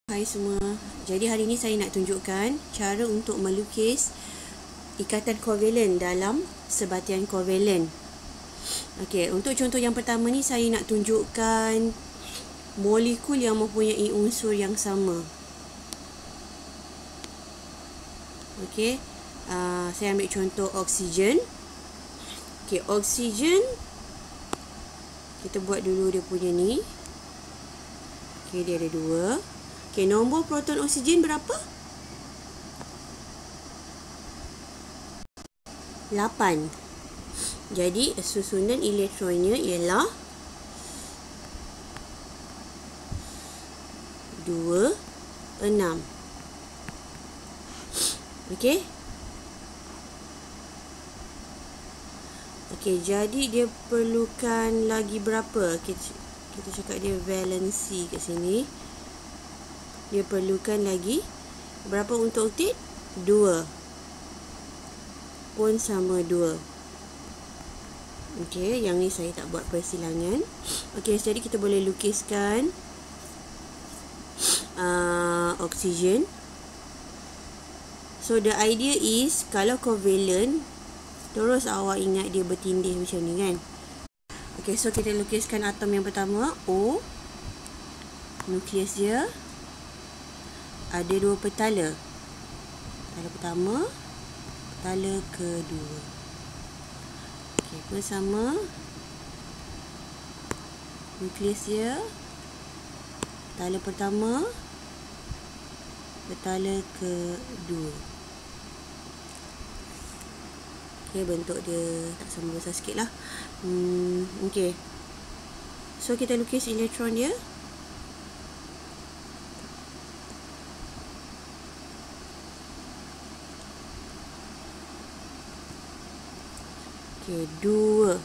Hai semua, jadi hari ini saya nak tunjukkan cara untuk melukis ikatan kovalen dalam sebatian kovalen. Okey, untuk contoh yang pertama ni saya nak tunjukkan molekul yang mempunyai unsur yang sama. Okey, saya ambil contoh oksigen. Okey, oksigen kita buat dulu dia punya ni. Okey, dia ada 2. Okey, nombor proton oksigen berapa? 8. Jadi, susunan elektronnya ialah 2, 6. Okey? Okey, jadi dia perlukan lagi berapa? Kita cakap dia valensi kat sini. Dia perlukan lagi berapa untuk oktet? 2. Pun sama 2. Okey, yang ni saya tak buat persilangan. Okey, jadi kita boleh lukiskan oksigen. So the idea is kalau kovalen, terus awak ingat dia bertindih macam ni kan. Okey, so kita lukiskan atom yang pertama, O. Nukleus dia ada 2 petala. Petala pertama, petala kedua. Okey, bersama nukleus dia petala pertama, petala kedua. Okey, bentuk dia tak sama besar sikit lah. Okey, so kita lukis elektron dia. Okey, 2.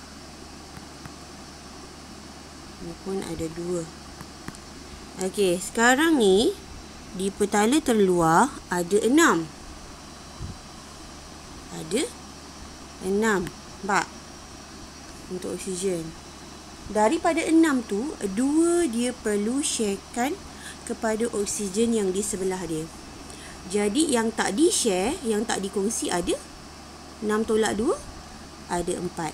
Ini pun ada 2. Okey, sekarang ni di petala terluar ada 6. Ada 6. Nampak? Untuk oksigen. Daripada 6 tu, 2 dia perlu sharekan kepada oksigen yang di sebelah dia. Jadi yang tak di-share, yang tak dikongsi ada 6 tolak 2, ada 4.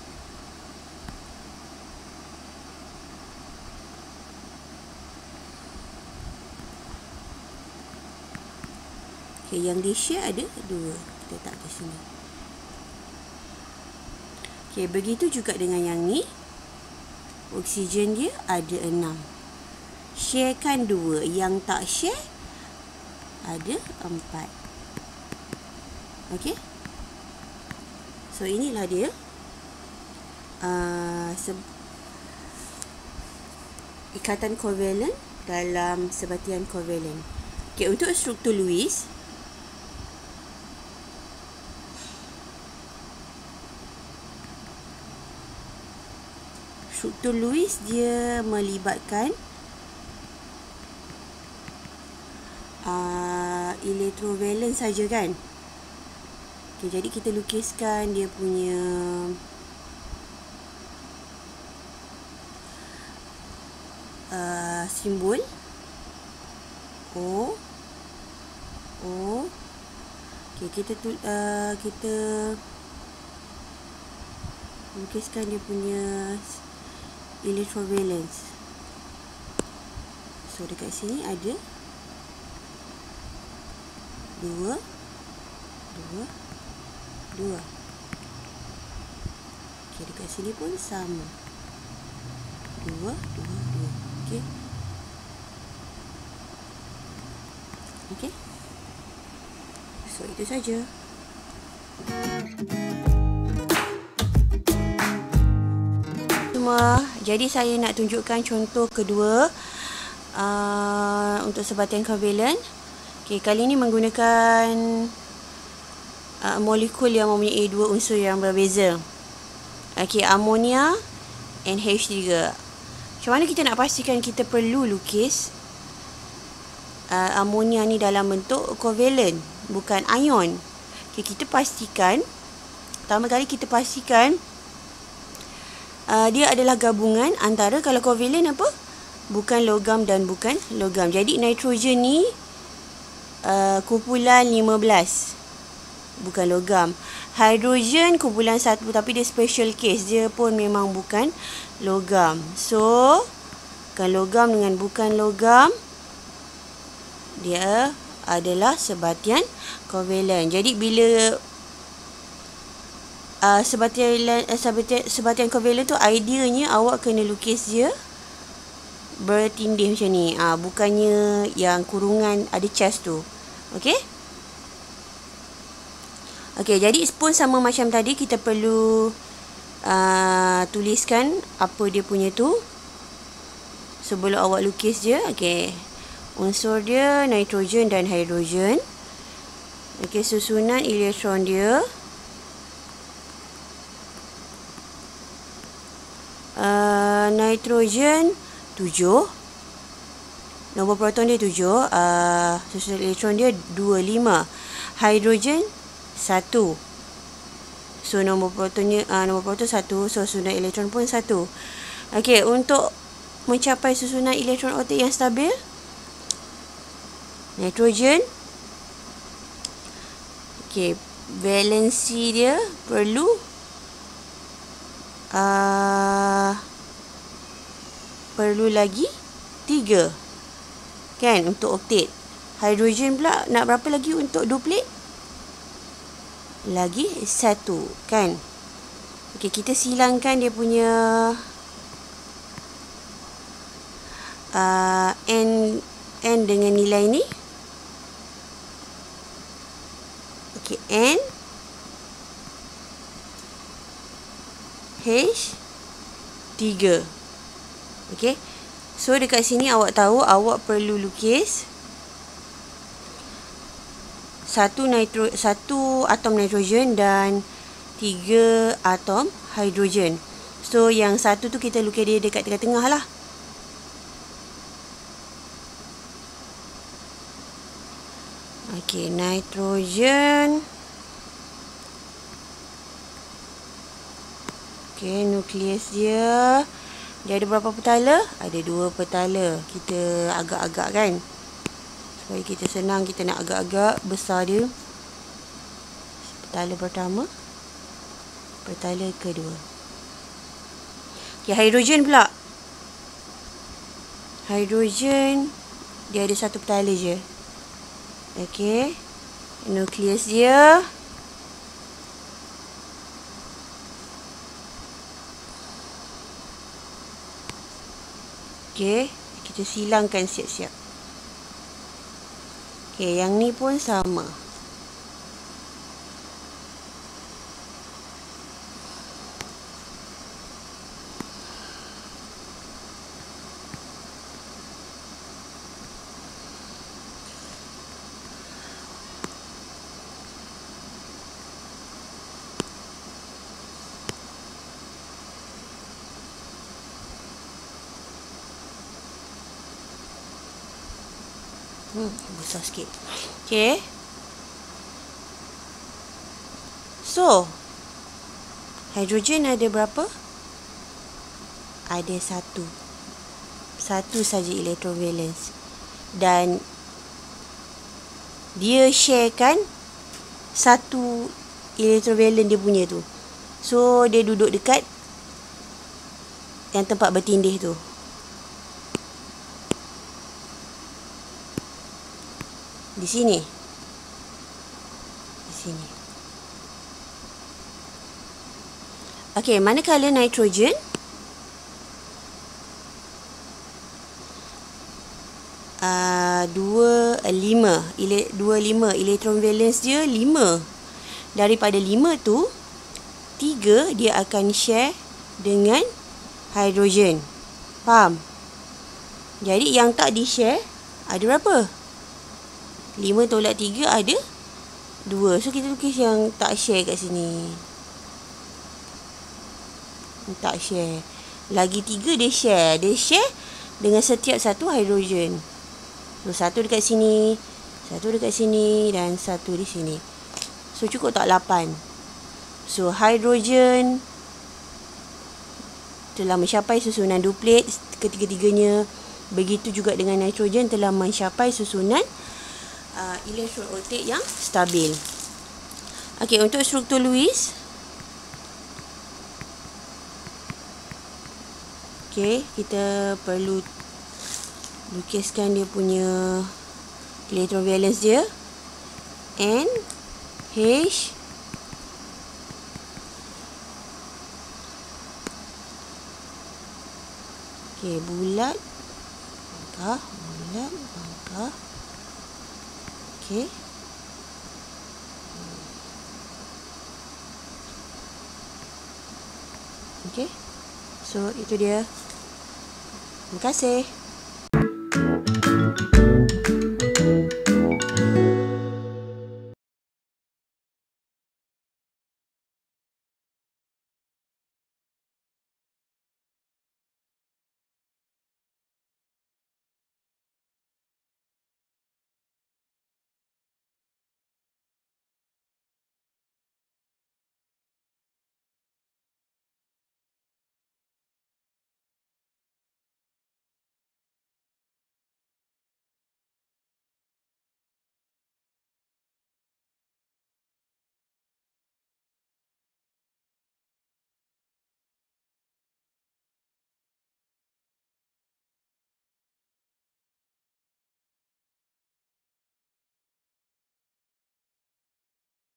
Okay, yang di-share ada 2. Kita letak ke sini. Okay, begitu juga dengan yang ni. Oksigen dia ada 6. Sharekan 2. Yang tak share ada 4. Okay. So, inilah dia ikatan kovalen dalam sebatian kovalen. Okay, untuk struktur Lewis, dia melibatkan elektrovalen saja kan. Okay, jadi kita lukiskan dia punya simbol O. Okay, kita lukiskan dia punya electrovalence. So dekat sini ada 2. Okay, dekat sini pun sama. 2. Okay. Okay. So itu saja. Semua. Jadi saya nak tunjukkan contoh kedua untuk sebatian kovalen. Okay, kali ini menggunakan molekul yang mempunyai 2 unsur yang berbeza. Okay, amonia NH3. Macam mana kita nak pastikan kita perlu lukis amonia ni dalam bentuk kovalen, bukan ion. Okay, kita pastikan, pertama kali kita pastikan dia adalah gabungan antara, kalau kovalen apa? bukan logam dan bukan logam. Jadi nitrogen ni kumpulan 15, bukan logam. Hidrogen kumpulan 1, tapi dia special case, dia pun memang bukan logam. So bukan logam dengan bukan logam, dia adalah sebatian kovalen. Jadi bila sebatian kovalen tu, ideanya awak kena lukis dia bertindih macam ni. Bukannya yang kurungan ada cas tu. Okey? Okey, jadi pun sama macam tadi, kita perlu tuliskan apa dia punya tu sebelum awak lukis dia. Okey. Unsur dia nitrogen dan hidrogen. Okey, susunan elektron dia nitrogen 7, nombor proton dia 7, susunan elektron dia 25, hidrogen 1. So nombor proton 1, so susunan elektron pun 1. Okey, untuk mencapai susunan elektron orbital yang stabil, nitrogen, okey, valensi dia perlu lagi 3 kan untuk oktet. Hidrogen pula nak berapa lagi untuk duplet? Lagi 1 kan. Okey, kita silangkan dia punya N dengan nilai ni. Okey, N H 3. Okey. So dekat sini awak tahu awak perlu lukis satu atom nitrogen dan 3 atom hidrogen. So yang satu tu kita lukis dia dekat tengah-tengah lah. Okey, nitrogen. Okey, nukleus dia ada berapa petala? Ada 2 petala. Kita agak-agak kan, supaya kita senang, kita nak agak-agak besar dia. Petala pertama, petala kedua. Okey, hidrogen pula. Hidrogen dia ada 1 petala je. Okey, nukleus dia okey, kita silangkan siap-siap. Okey, yang ni pun sama. Besar sikit. Okay. So, hidrogen ada berapa? Ada 1. 1 saja elektron valence. Dan dia sharekan 1 elektron valence dia punya tu. So, dia duduk dekat yang tempat bertindih tu. Di sini. Di sini. Okey, manakala nitrogen dua lima elektron valence dia 5. Daripada 5 tu 3 dia akan share dengan hidrogen. Faham? Jadi yang tak di-share ada berapa? 5 tolak 3 ada 2. So kita lukis yang tak share kat sini. Tak share. Lagi 3 dia share. Dia share dengan setiap satu hidrogen. So 1 dekat sini, 1 dekat sini dan 1 di sini. So cukup tak 8. So hidrogen telah mencapai susunan duplet ketiga-tiganya Begitu juga dengan nitrogen telah mencapai susunan elektrolitik yang stabil. Okey, untuk struktur Lewis, okey, kita perlu lukiskan dia punya electrovalence dia. N, H, okey, bulat, bangkah, bulat, bangkah. Okey. Okey. So, itu dia. Terima kasih.